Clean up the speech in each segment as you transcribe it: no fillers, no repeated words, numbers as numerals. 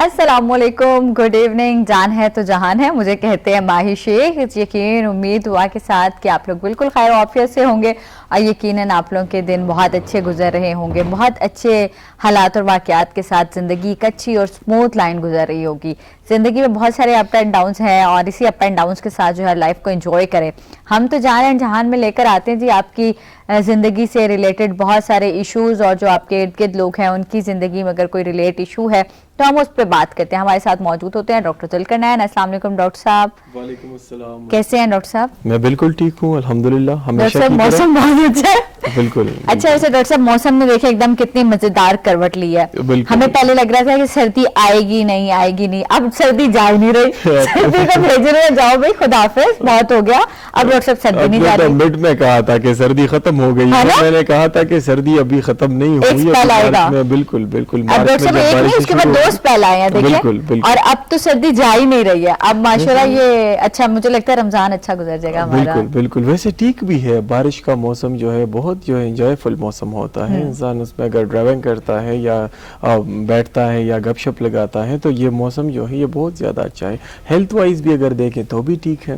السلام علیکم, good evening. جان ہے تو جہان ہے, مجھے کہتے ہیں ماہی شیخ. یقین امید دعا کے ساتھ کہ آپ لوگ بالکل خیر و عافیت سے ہوں گے اور یقیناً آپ لوگوں کے دن بہت اچھے گزر رہے ہوں گے, بہت اچھے حالات اور واقعات کے ساتھ زندگی ایک اچھی اور سموتھ لائن گزر رہی ہوگی. زندگی میں بہت سارے اپ اینڈ ڈاؤنس ہیں اور اسی اپ اینڈ ڈاؤنس کے ساتھ جو ہے لائف کو انجوائے کریں. ہم تو جان اینڈ جہان میں لے کر آتے ہیں جی آپ کی زندگی سے ریلیٹڈ بہت سارے ایشوز, اور جو آپ کے ارد گرد لوگ ہیں ان کی زندگی میں اگر کوئی ریلیٹ ایشو ہے تو ہم اس پہ بات کرتے ہیں. ہمارے ساتھ موجود ہوتے ہیں ڈاکٹر ذوالقرنین. السلام علیکم ڈاکٹر صاحب. وعلیکم السلام. کیسے ہیں ڈاکٹر صاحب؟ میں بالکل ٹھیک ہوں الحمدللہ. ڈاکٹر صاحب موسم بہت اچھا ہے. بالکل اچھا. ویسے ڈاکٹر صاحب موسم نے دیکھیں ایک دم کتنی مزیدار کروٹ لی ہے. ہمیں پہلے لگ رہا تھا کہ سردی آئے گی نہیں, اب سردی جا ہی نہیں رہی. سردی کو بھیج رہے جاؤ بھائی, خدا حافظ, بہت ہو گیا. اب ڈاکٹر صاحب سردی نہیں جا رہی. مڈ میں کہا تھا کہ سردی ختم ہو گئی, میں نے کہا تھا کہ سردی ابھی ختم نہیں ہوئی ہے. بالکل بالکل. اب ڈاکٹر صاحب ایک نہیں, اس کے بعد 2 اسپیل آئے ہیں دیکھیں, اور اب تو سردی جا ہی نہیں رہی ہے. اب ماشاءاللہ یہ اچھا, مجھے لگتا ہے رمضان اچھا گزر جائے گا ہمارا. بالکل بالکل. ویسے ٹھیک بھی ہے, بارش کا موسم جو ہے بہت جو ہے انجوائے فل موسم ہوتا ہے. انسان اس میں اگر ڈرائیونگ کرتا ہے یا بیٹھتا ہے یا گپ شپ لگاتا ہے تو یہ موسم جو ہے یہ بہت زیادہ اچھا ہے. ہیلتھ وائز بھی اگر دیکھیں تو بھی ٹھیک ہے,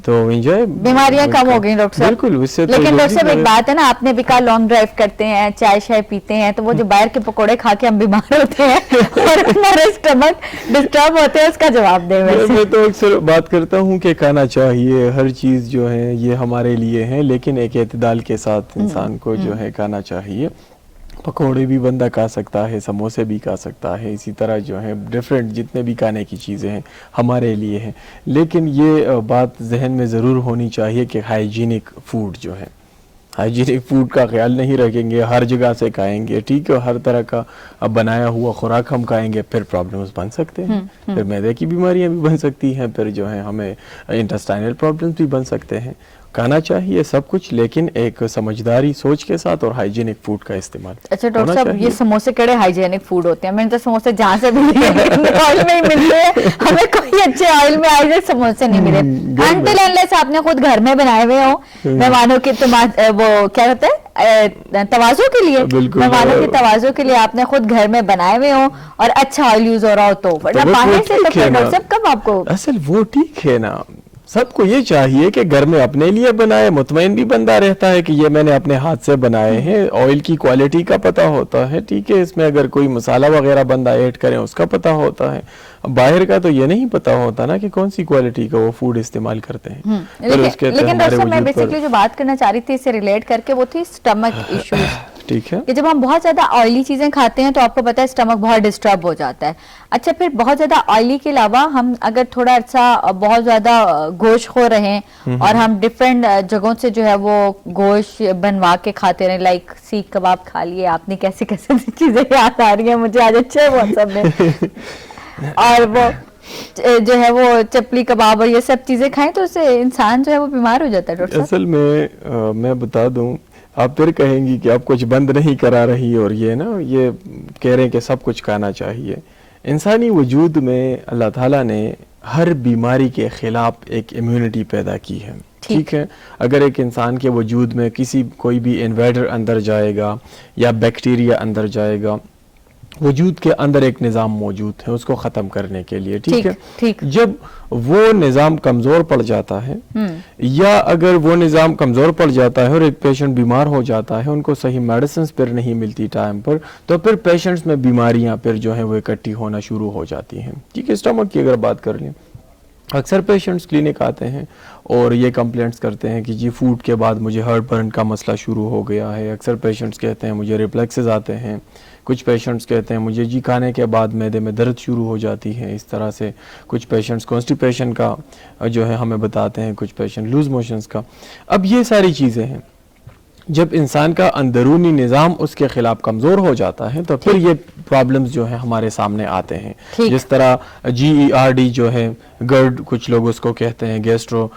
تو انجوائے. بیماریاں کم ہو گئی ڈاکٹر صاحب. بالکل. اس سے لیکن ڈاکٹر صاحب ایک بات ہے نا, آپ نے بھی کہا لانگ ڈرائیو کرتے ہیں, چائے شائے پیتے ہیں, تو وہ جو باہر کے پکوڑے کھا کے ہم بیمار ہوتے ہیں اور ہمارے اسٹمک ڈسٹرب ہوتے ہیں, اس کا جواب دیں. میں تو اکثر بات کرتا ہوں کہ کھانا چاہیے, ہر چیز جو ہے یہ ہمارے لیے ہے, لیکن ایک اعتدال کے ساتھ انسان کو جو ہے کھانا چاہیے. پکوڑے بھی بندہ کھا سکتا ہے, سموسے بھی کھا سکتا ہے, اسی طرح جو ہے ڈیفرنٹ جتنے بھی کھانے کی چیزیں ہیں ہمارے لیے ہیں. لیکن یہ بات ذہن میں ضرور ہونی چاہیے کہ ہائیجینک فوڈ جو ہے, ہائیجینک فوڈ کا خیال نہیں رکھیں گے, ہر جگہ سے کھائیں گے, ٹھیک ہے, ہر طرح کا بنایا ہوا خوراک ہم کھائیں گے, پھر پرابلمز بن سکتے ہیں, پھر معدے کی بیماریاں بھی بن سکتی ہیں, پھر جو ہے ہمیں انٹسٹائنل پرابلمز بھی بن سکتے ہیں. کھانا چاہیے سب کچھ, لیکن ایک سمجھداری سوچ کے ساتھ اور ہائیجینک فوڈ کا استعمال. اچھا ڈاکٹر صاحب, یہ سموسے کڑے ہائیجینک فوڈ ہوتے ہیں؟ میں نے تو سموسے جہاں سے بھی آئل میں ہی ملتے ہیں, ہمیں کوئی اچھے آئل میں آئے سموسے نہیں ملے. انٹل انلیس آپ نے خود گھر میں بنائے ہوئے ہوں, مہمانوں کے وہ کیا کہتے ہیں توازو کے لیے, مہمانوں کے توازو کے لیے آپ نے خود گھر میں بنائے ہوئے ہوں اور اچھا آئل یوز ہو رہا ہو, تو باہر سے تو ڈاکٹر صاحب کب آپ کو اصل وہ ٹھیک ہے نا. سب کو یہ چاہیے کہ گھر میں اپنے لیے بنائے, مطمئن بھی بندہ رہتا ہے کہ یہ میں نے اپنے ہاتھ سے بنائے ہیں, آئل کی کوالٹی کا پتہ ہوتا ہے, ٹھیک ہے, اس میں اگر کوئی مسالہ وغیرہ بندہ ایڈ کرے اس کا پتہ ہوتا ہے. باہر کا تو یہ نہیں پتہ ہوتا نا کہ کون سی کوالٹی کا وہ فوڈ استعمال کرتے ہیں. لیکن ڈاکٹر صاحب میں بیسیکلی جو بات کرنا چاہ رہی تھی اس سے ریلیٹ کر کے وہ تھی سٹمک ایشوز. ٹھیک ہے, کہ جب ہم بہت زیادہ آئلی چیزیں کھاتے ہیں تو آپ کو پتا ہے سٹمک بہت ڈسٹرب ہو جاتا ہے. اچھا, پھر بہت زیادہ آئلی کے علاوہ ہم اگر تھوڑا عرصہ بہت زیادہ گوشت خور رہیں اور ہم ڈفرینٹ جگہوں سے جو ہے وہ گوشت بنوا کے کھاتے رہیں, لائک سیخ کباب کھا لیے آپ نے, کیسے کیسے چیزیں یاد آ رہی ہیں مجھے آج, اچھے وہ سب میں, اور وہ جو ہے وہ چپلی کباب اور یہ سب چیزیں کھائیں تو اس سے انسان جو ہے وہ بیمار ہو جاتا ہے. ڈاکٹر صاحب اصل میں بتا دوں, آپ پھر کہیں گی کہ آپ کچھ بند نہیں کرا رہی, اور یہ نا یہ کہہ رہے ہیں کہ سب کچھ کھانا چاہیے. انسانی وجود میں اللہ تعالیٰ نے ہر بیماری کے خلاف ایک امیونٹی پیدا کی ہے, ٹھیک ہے. اگر ایک انسان کے وجود میں کوئی بھی انویڈر اندر جائے گا یا بیکٹیریا اندر جائے گا, وجود کے اندر ایک نظام موجود ہے اس کو ختم کرنے کے لیے, ٹھیک ہے. جب وہ نظام کمزور پڑ جاتا ہے یا اگر وہ نظام کمزور پڑ جاتا ہے اور ایک پیشنٹ بیمار ہو جاتا ہے, ان کو صحیح میڈیسنز پھر نہیں ملتی ٹائم پر, تو پھر پیشنٹس میں بیماریاں پھر جو ہیں وہ اکٹھی ہونا شروع ہو جاتی ہیں. ٹھیک ہے, اسٹمک کی اگر بات کر لیں, اکثر پیشنٹس کلینک آتے ہیں اور یہ کمپلینٹس کرتے ہیں کہ جی فوڈ کے بعد مجھے ہارٹ برن کا مسئلہ شروع ہو گیا ہے. اکثر پیشنٹس کہتے ہیں مجھے ریفلیکسز آتے ہیں, کچھ پیشنٹس کہتے ہیں مجھے جی کھانے کے بعد معدے میں درد شروع ہو جاتی ہے. اس طرح سے کچھ پیشنٹس کانسٹیپیشن کا جو ہے ہمیں بتاتے ہیں, کچھ پیشنٹ لوز موشنز کا. اب یہ ساری چیزیں ہیں, جب انسان کا اندرونی نظام اس کے خلاف کمزور ہو جاتا ہے تو پھر یہ پرابلمز جو ہیں ہمارے سامنے آتے ہیں. جس طرح GERD جو ہے, گرڈ کچھ لوگ اس کو کہتے ہیں, گیسٹرو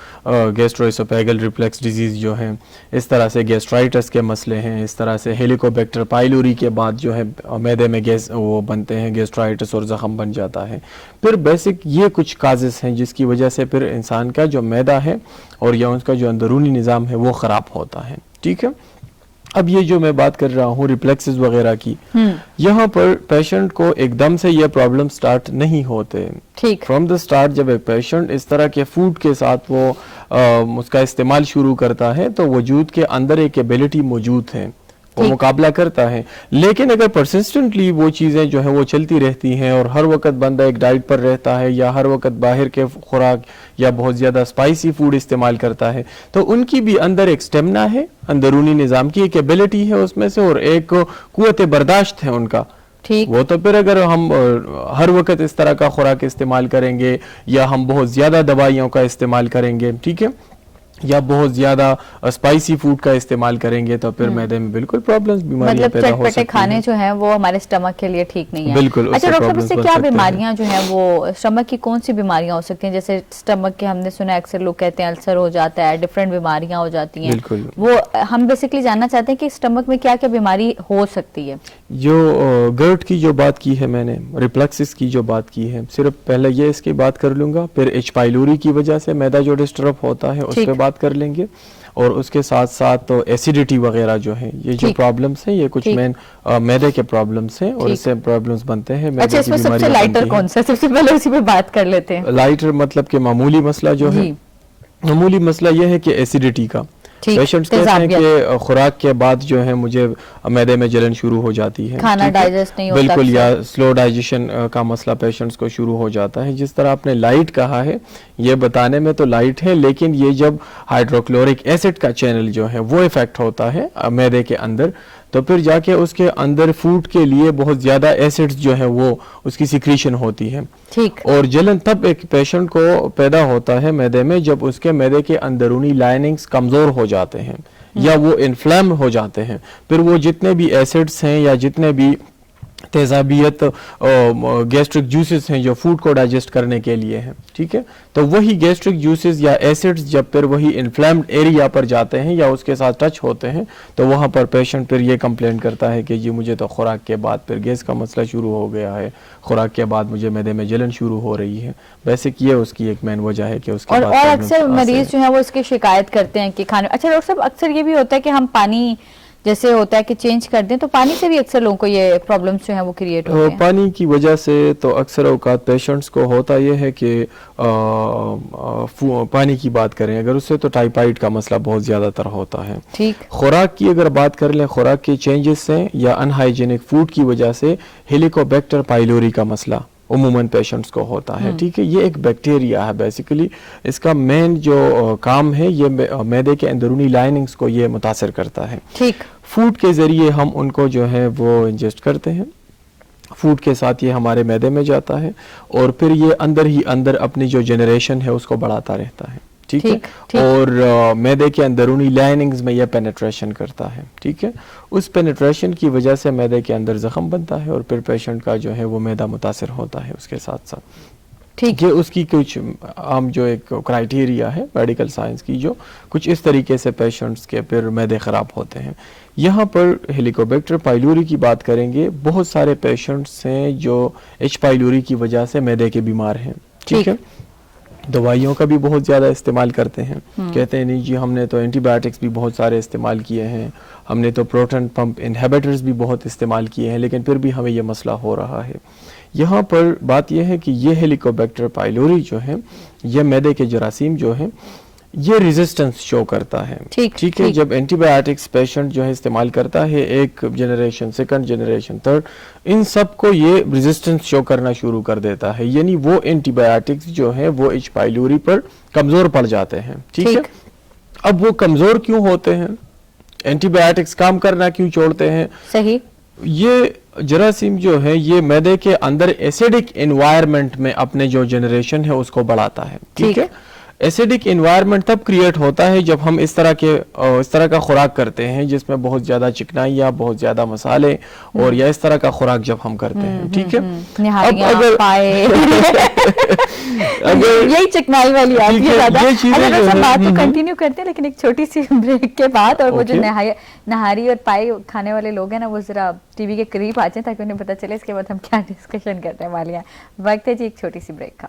اسوفیگل ریفلیکس ڈیزیز جو ہے, اس طرح سے گیسٹرائٹس کے مسئلے ہیں, اس طرح سے ہیلیکوبیکٹر پائلوری کے بعد جو ہے معدے میں گیس وہ بنتے ہیں, گیسٹرائٹس اور زخم بن جاتا ہے. پھر بیسک یہ کچھ کازز ہیں جس کی وجہ سے پھر انسان کا جو معدہ ہے اور یا اس کا جو اندرونی نظام ہے وہ خراب ہوتا ہے. ٹھیک ہے, اب یہ جو میں بات کر رہا ہوں ریفلیکسز وغیرہ کی، یہاں پر پیشنٹ کو ایک دم سے یہ پرابلم سٹارٹ نہیں ہوتے. ٹھیک. فرام دا سٹارٹ جب ایک پیشنٹ اس طرح کے فوڈ کے ساتھ وہ اس کا استعمال شروع کرتا ہے تو وجود کے اندر ایک ایبلٹی موجود ہے، وہ مقابلہ کرتا ہے. لیکن اگر پرسسٹنٹلی وہ چیزیں جو ہیں وہ چلتی رہتی ہیں اور ہر وقت بندہ ایک ڈائٹ پر رہتا ہے یا ہر وقت باہر کے خوراک یا بہت زیادہ اسپائسی فوڈ استعمال کرتا ہے، تو ان کی بھی اندر ایک سٹیمنا ہے، اندرونی نظام کی ایک ایبلٹی ہے اس میں سے، اور ایک قوت برداشت ہے ان کا. وہ تو پھر اگر ہم ہر وقت اس طرح کا خوراک استعمال کریں گے یا ہم بہت زیادہ دوائیوں کا استعمال کریں گے، ٹھیک ہے، یا بہت زیادہ اسپائسی فوڈ کا استعمال کریں گے، تو پھر معدے میں بالکل پرابلمز، بیماریاں پیدا ہو سکتی ہیں. چٹپٹے کھانے جو ہیں وہ ہمارے اسٹمک کے لیے ٹھیک نہیں ہے. بالکل. اچھا ڈاکٹر صاحب، اس سے کیا بیماریاں جو ہیں وہ اسٹمک کی کون سی بیماریاں ہو سکتی ہیں؟ جیسے اسٹمک کے ہم نے سنا اکثر لوگ کہتے ہیں السر ہو جاتا ہے، ڈفرینٹ بیماریاں ہو جاتی ہیں. بالکل. وہ ہم بیسیکلی جاننا چاہتے ہیں کہ اسٹمک میں کیا کیا بیماری ہو سکتی ہے. جو گرٹ کی جو بات کی ہے میں نے، ریفلیکسز کی جو بات کی ہے، صرف پہلے یہ اس کی بات کر لوں گا، پھر ایچ پائلوری کی وجہ سے معدہ جو ڈسٹرب ہوتا ہے اس پہ بات کر لیں گے، اور اس کے ساتھ ساتھ ایسیڈیٹی وغیرہ جو ہے، یہ جو پرابلمز ہیں یہ کچھ مین معدے کے پرابلمز ہیں، اور اس سے پرابلمز بنتے ہیں. اچھا، اس میں سب سے لائٹر کون سا؟ سب سے پہلے اسی پہ بات کر لیتے ہیں. لائٹر مطلب کہ معمولی مسئلہ جو ہے، معمولی مسئلہ یہ ہے کہ ایسیڈیٹی کا. پیشنٹس کہتے ہیں کہ خوراک کے بعد جو ہے مجھے معدے میں جلن شروع ہو جاتی ہے، کھانا ڈائجسٹ نہیں ہوتا، بالکل، یا سلو ڈائجیشن کا مسئلہ پیشنٹس کو شروع ہو جاتا ہے. جس طرح آپ نے لائٹ کہا ہے، یہ بتانے میں تو لائٹ ہے، لیکن یہ جب ہائیڈروکلورک ایسڈ کا چینل جو ہے وہ افیکٹ ہوتا ہے معدے کے اندر، تو پھر جا کے اس کے اندر فوڈ کے لیے بہت زیادہ ایسڈز جو ہے وہ اس کی سیکریشن ہوتی ہے. ٹھیک. اور جلن تب ایک پیشنٹ کو پیدا ہوتا ہے معدے میں جب اس کے معدے کے اندرونی لائننگز کمزور ہو جاتے ہیں یا وہ انفلیم ہو جاتے ہیں. پھر وہ جتنے بھی ایسڈز ہیں یا جتنے بھی تیزابیت گیسٹرک جوسز ہیں جو فوڈ کو ڈائجسٹ کرنے کے لیے ہیں، ٹھیک ہے، تو وہی گیسٹرک جوسز یا ایسڈز جب پھر وہی انفلیمڈ ایریا پر جاتے ہیں یا اس کے ساتھ ٹچ ہوتے ہیں، تو وہاں پر پیشنٹ پھر یہ کمپلین کرتا ہے کہ جی مجھے تو خوراک کے بعد پھر گیس کا مسئلہ شروع ہو گیا ہے، خوراک کے بعد مجھے معدے میں جلن شروع ہو رہی ہے. بیسک یہ اس کی ایک مین وجہ ہے کہ اس کے بعد اور اکثر مریض جو ہیں وہ اس کی شکایت کرتے ہیں کہ کھانے. اچھا ڈاکٹر صاحب، اکثر یہ بھی ہوتا ہے کہ ہم پانی جیسے ہوتا ہے کہ چینج کر دیں، تو پانی سے بھی اکثر لوگوں کو یہ پرابلمز جو ہیں وہ کریٹ ہوتے ہیں. پانی کی وجہ سے تو اکثر اوقات پیشنٹس کو ہوتا یہ ہے کہ پانی کی بات کریں اگر اس سے، تو ٹائیفائڈ کا مسئلہ بہت زیادہ تر ہوتا ہے. ٹھیک. خوراک کی اگر بات کر لیں، خوراک کے چینجز سے یا ان ہائیجینک فوڈ کی وجہ سے ہیلیکوبیکٹر پائلوری کا مسئلہ عموماً پیشنٹس کو ہوتا ہے. ٹھیک ہے، یہ ایک بیکٹیریا ہے بیسیکلی، اس کا مین جو کام ہے یہ معدے کے اندرونی لائننگز کو یہ متاثر کرتا ہے. ٹھیک. فوڈ کے ذریعے ہم ان کو جو ہے وہ انجسٹ کرتے ہیں، فوڈ کے ساتھ یہ ہمارے معدے میں جاتا ہے، اور پھر یہ اندر ہی اندر اپنی جو جنریشن ہے اس کو بڑھاتا رہتا ہے. ٹھیک ہے، اور معدے کے اندرونی لائننگز میں یہ پینیٹریشن کرتا ہے. ٹھیک ہے، اس پینیٹریشن کی وجہ سے معدے کے اندر زخم بنتا ہے، اور پھر پیشنٹ کا جو ہے وہ معدہ متاثر ہوتا ہے اس کے ساتھ ساتھ. ٹھیک. یہ اس کی کچھ عام جو ایک کرائیٹیریا ہے میڈیکل سائنس کی، جو کچھ اس طریقے سے پیشنٹس کے پھر معدے خراب ہوتے ہیں. یہاں پر ہیلیکوبیکٹر پائلوری کی بات کریں گے، بہت سارے پیشنٹس ہیں جو ایچ پائلوری کی وجہ سے معدے کے بیمار ہیں. ٹھیک ہے، دوائیوں کا بھی بہت زیادہ استعمال کرتے ہیں، کہتے ہیں نہیں جی ہم نے تو اینٹی بایوٹکس بھی بہت سارے استعمال کیے ہیں، ہم نے تو پروٹون پمپ انہیبیٹرز بھی بہت استعمال کیے ہیں، لیکن پھر بھی ہمیں یہ مسئلہ ہو رہا ہے. یہاں پر بات یہ ہے کہ یہ ہیلیکوبیکٹر پائلوری جو ہے، یہ معدے کے جراثیم جو ہیں، یہ ریزسٹنس شو کرتا ہے. ٹھیک ہے، جب اینٹی بایوٹکس پیشنٹ جو ہے استعمال کرتا ہے، ایک جنریشن، سیکنڈ جنریشن، تھرڈ، ان سب کو یہ ریزسٹنس شو کرنا شروع کر دیتا ہے، یعنی وہ اینٹی بایوٹکس جو ہیں وہ ایچ پائلوری پر کمزور پڑ جاتے ہیں. ٹھیک ہے، اب وہ کمزور کیوں ہوتے ہیں، اینٹی بایوٹکس کام کرنا کیوں چھوڑتے ہیں؟ صحیح. یہ جراثیم جو ہے یہ معدے کے اندر ایسیڈک انوائرمنٹ میں اپنے جو جنریشن ہے اس کو بڑھاتا ہے. ٹھیک ہے، ایسیڈک انوائرمنٹ تب کریٹ ہوتا ہے جب ہم اس طرح کا خوراک کرتے ہیں جس میں بہت زیادہ چکنائی یا بہت زیادہ مسالے اور یا اس طرح کا خوراک جب ہم کرتے ہیں. ٹھیک ہے، یہی چکنائی والی آتی ہے زیادہ. بات تو کنٹینیو کرتے ہیں لیکن ایک چھوٹی سی بریک کے بعد، اور وہ جو نہاری اور پائے کھانے والے لوگ ہیں نا وہ ذرا ٹی وی کے قریب آ جائیں تاکہ انہیں پتہ چلے اس کے بعد ہم کیا ڈسکشن کرنے والے ہیں. وقت ہے جی ایک چھوٹی سی بریک کا.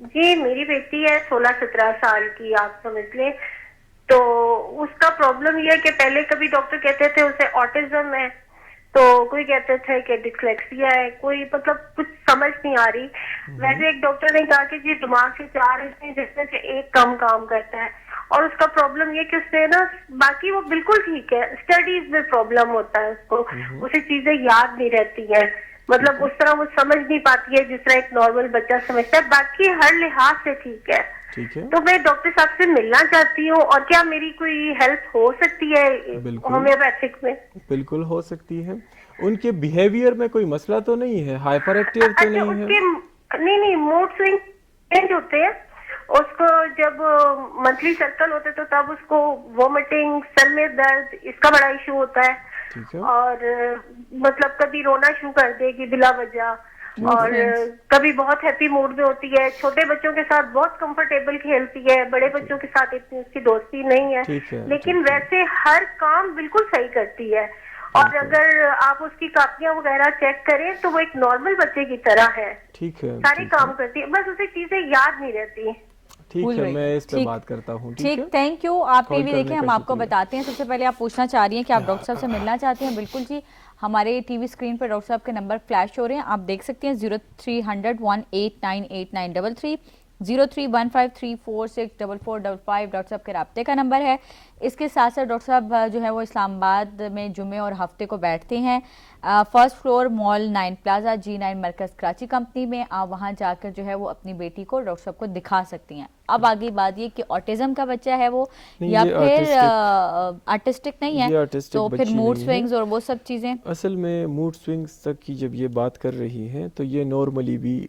جی میری بیٹی ہے 16-17 سال کی، آپ سمجھ لیں. تو اس کا پرابلم یہ ہے کہ پہلے کبھی ڈاکٹر کہتے تھے اسے آٹزم ہے، تو کوئی کہتے تھے کہ ڈسلیکسیا ہے، کوئی مطلب کچھ سمجھ نہیں آ رہی. ویسے ایک ڈاکٹر نے کہا کہ جی دماغ کے 4 حصے ہیں جس میں سے ایک کم کام کرتا ہے، اور اس کا پرابلم یہ کہ اس سے نا باقی وہ بالکل ٹھیک ہے، اسٹڈیز میں پرابلم ہوتا ہے اس کو، اسے چیزیں یاد نہیں رہتی ہیں، مطلب اس طرح وہ سمجھ نہیں پاتی ہے جس طرح ایک نارمل بچہ سمجھتا ہے، باقی ہر لحاظ سے ٹھیک ہے. ٹھیک ہے. تو میں ڈاکٹر صاحب سے ملنا چاہتی ہوں، اور کیا میری کوئی ہیلپ ہو سکتی ہے ہومیوپیتھک میں؟ بالکل ہو سکتی ہے. ان کے بیہیویئر میں کوئی مسئلہ تو نہیں ہے؟ ہائپر ایکٹیو تو نہیں ہے؟ نہیں موڈ سوئنگ چینج ہوتے ہیں. اس کو جب منتھلی سرکل ہوتے تو تب اس کو وومٹنگ، سر میں درد، اس کا بڑا ایشو ہوتا ہے. ٹھیک ہے. اور مطلب کبھی رونا شروع کر دے گی بلا وجہ، اور کبھی بہت ہیپی موڈ میں ہوتی ہے. چھوٹے بچوں کے ساتھ بہت کمفرٹیبل کھیلتی ہے، بڑے بچوں کے ساتھ اتنی اس کی دوستی نہیں ہے، لیکن ویسے ہر کام بالکل صحیح کرتی ہے. اور اگر آپ اس کی کاپیاں وغیرہ چیک کریں تو وہ ایک نارمل بچے کی طرح ہے. ٹھیک ہے. سارے کام کرتی ہے، بس اسے چیزیں یاد نہیں رہتی. ٹھیک ہے، میں اس پہ بات کرتا ہوں. ٹھیک، تھینک یو. آپ ٹی وی دیکھیں، ہم آپ کو بتاتے ہیں. سب سے پہلے آپ پوچھنا چاہ رہی ہیں کہ آپ ڈاکٹر صاحب سے ملنا چاہتے ہیں. بالکل جی، ہمارے ٹی وی اسکرین پر ڈاکٹر صاحب کے نمبر فلیش ہو رہے ہیں، آپ دیکھ سکتے ہیں. 0300-1898933 0315346445 ڈاکٹر صاحب کے رابطے کا نمبر ہے. اس کے ساتھ ساتھ ڈاکٹر صاحب جو ہے وہ اسلام آباد میں جمعے اور ہفتے کو بیٹھتے ہیں. فرسٹ فلور مال 9 پلازا G9 مرکز کراچی کمپنی میں. آپ وہاں جا کر جو ہے وہ اپنی بیٹی کو ڈاکٹر صاحب کو دکھا سکتی ہیں. اب آگے بات یہ کہ آٹزم کا بچہ ہے وہ یا پھر آرٹسٹک نہیں ہے، تو پھر موڈ سوئنگز اور وہ سب چیزیں. اصل میں موڈ سوئنگز تک کی جب یہ بات کر رہی ہیں تو یہ نارملی بھی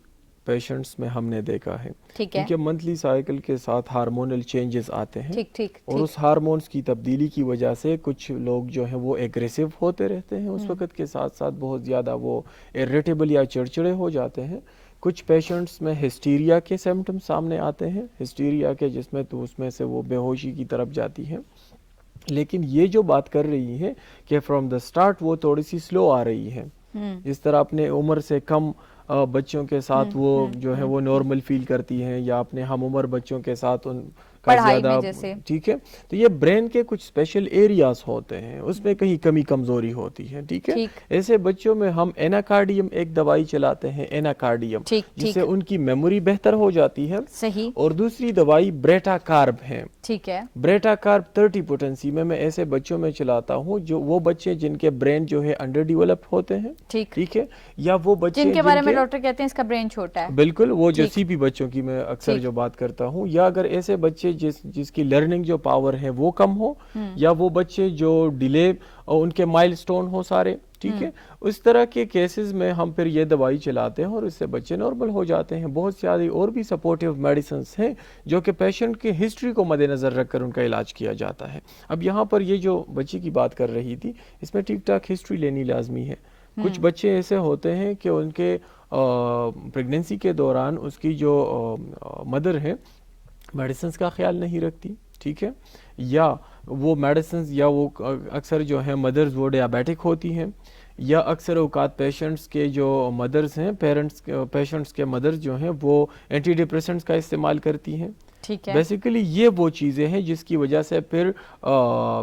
پیشنٹس میں ہم نے دیکھا ہے، کیونکہ منتھلی سائیکل کے ساتھ ہارمونل چینجز آتے ہیں، اور اس ہارمونز کی تبدیلی کی وجہ سے کچھ لوگ جو ہیں وہ ایگریسو ہوتے رہتے ہیں اس وقت کے ساتھ ساتھ بہت زیادہ وہ اریٹیبل یا چڑچڑے ہو جاتے ہیں. کچھ پیشنٹس میں ہسٹیریا کے سمپٹم سامنے آتے ہیں، ہسٹیریا کے جس میں تو اس میں سے وہ بے ہوشی کی طرف جاتی ہیں. لیکن یہ جو بات کر رہی ہے کہ فرام دا سٹارٹ وہ تھوڑی سی سلو آ رہی ہے، جس طرح اپنے عمر سے کم بچوں کے ساتھ وہ جو ہے وہ نارمل فیل کرتی ہیں، یا اپنے ہم عمر بچوں کے ساتھ ان کا زیادہ. ٹھیک ہے. تو یہ برین کے کچھ اسپیشل ایریاز ہوتے ہیں، اس میں کہیں کمی کمزوری ہوتی ہے. ٹھیک ہے. ایسے بچوں میں ہم ایناکارڈیم ایک دوائی چلاتے ہیں، ایناکارڈیم، جس سے ان کی میموری بہتر ہو جاتی ہے. صحیح. اور دوسری دوائی بریٹا کارب ہے. ٹھیک ہے. بریٹا کارب 30 پوٹنسی میں ایسے بچوں میں چلاتا ہوں جو وہ بچے جن کے برین جو ہے انڈر ڈیولپ ہوتے ہیں. ٹھیک ہے. یا وہ بچے جن کے بارے میں ڈاکٹر کہتے ہیں اس کا برین چھوٹا ہے. بالکل، وہ جو سی پی بچوں کی میں اکثر جو بات کرتا ہوں. یا اگر ایسے بچے جس کی لرننگ جو پاور ہے وہ کم ہو، یا وہ بچے جو ڈیلے ان کے مائل سٹون ہو سارے. ٹھیک ہے. اس طرح کے کیسز میں ہم پھر یہ دوائی چلاتے ہیں اور اس سے بچے نارمل ہو جاتے ہیں. بہت ساری اور بھی سپورٹیو میڈیسنس ہیں جو کہ پیشنٹ کی ہسٹری کو مد نظر رکھ کر ان کا علاج کیا جاتا ہے. اب یہاں پر یہ جو بچی کی بات کر رہی تھی، اس میں ٹھیک ٹھاک ہسٹری لینی لازمی ہے. کچھ بچے ایسے ہوتے ہیں کہ ان کے پریگننسی کے دوران اس کی جو مدر ہے میڈیسنس کا خیال نہیں رکھتی. ٹھیک ہے. یا وہ میڈیسنز، یا وہ اکثر جو ہیں مدرز وہ ڈیابیٹک ہوتی ہیں، یا اکثر اوقات پیشنٹس کے جو مدرز ہیں پیشنٹس کے مدرز جو ہیں وہ اینٹی ڈپریسنٹس کا استعمال کرتی ہیں. ٹھیک ہے. بیسیکلی یہ وہ چیزیں ہیں جس کی وجہ سے پھر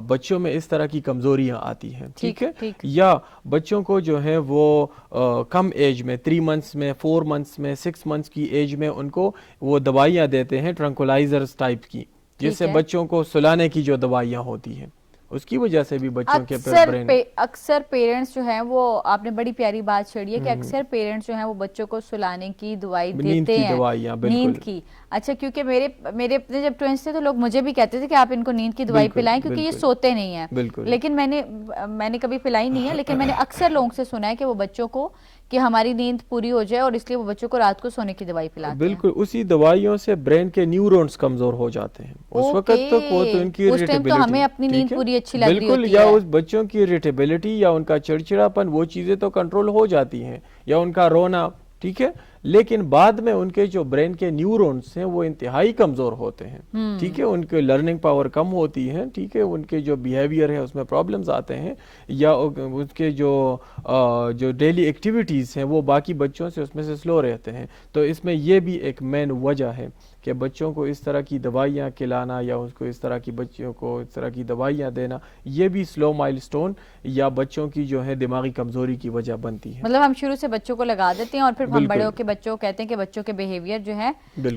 بچوں میں اس طرح کی کمزوریاں آتی ہیں. ٹھیک ہے. یا بچوں کو جو ہے وہ کم ایج میں 3 منتھس میں 4 منتھس میں 6 منتھس کی ایج میں ان کو وہ دوائیاں دیتے ہیں ٹرنکولائزرز ٹائپ کی، جس سے بچوں کو سلانے کی جو دوائیاں ہوتی ہیں اس کی وجہ سے بھی بچوں کے برین. اکثر پیرنٹس جو ہیں وہ، آپ نے بڑی پیاری بات چھیڑی ہے کہ اکثر پیرنٹس جو ہیں وہ بچوں کو سلانے کی دوائی دیتے ہیں، نیند کی. اچھا، کیونکہ میرے اپنے جب ٹوینس تھے تو لوگ مجھے بھی کہتے تھے کہ آپ ان کو نیند کی دوائی پلائیں کیونکہ یہ سوتے نہیں ہیں. لیکن میں نے کبھی پلائی نہیں ہے، لیکن میں نے اکثر لوگوں سے سنا ہے کہ وہ بچوں کو کہ ہماری نیند پوری ہو جائے اور اس لیے وہ بچوں کو رات کو سونے کی دوائی پلاتے ہیں. بالکل، اسی دوائیوں سے برین کے نیورونز کمزور ہو جاتے ہیں. اس وقت تک وہ تو ان کی اس ٹائم تو ہمیں اپنی نیند پوری اچھی لگ رہی ہوتی ہے. بالکل. یا اس بچوں کی اریٹیبلٹی یا ان کا چڑچڑاپن وہ چیزیں تو کنٹرول ہو جاتی ہیں، یا ان کا رونا. ٹھیک ہے. لیکن بعد میں ان کے جو برین کے نیورونز ہیں وہ انتہائی کمزور ہوتے ہیں, ٹھیک ہے, ان کے لرننگ پاور کم ہوتی ہے, ٹھیک ہے, ان کے جو بیہیویئر ہے اس میں پرابلمز آتے ہیں, یا ان کے جو ڈیلی ایکٹیویٹیز ہیں وہ باقی بچوں سے اس میں سے سلو رہتے ہیں. تو اس میں یہ بھی ایک مین وجہ ہے کہ بچوں کو اس طرح کی دوائیاں کھلانا یا اس کو اس طرح کی بچوں کو اس طرح کی دوائیاں دینا, یہ بھی سلو مائل سٹون یا بچوں کی جو ہے دماغی کمزوری کی وجہ بنتی ہے. مطلب ہم شروع سے بچوں کو لگا دیتے ہیں اور پھر ہم بڑے ہو کے بچوں کو کہتے ہیں کہ بچوں کے بیہیویئر جو ہے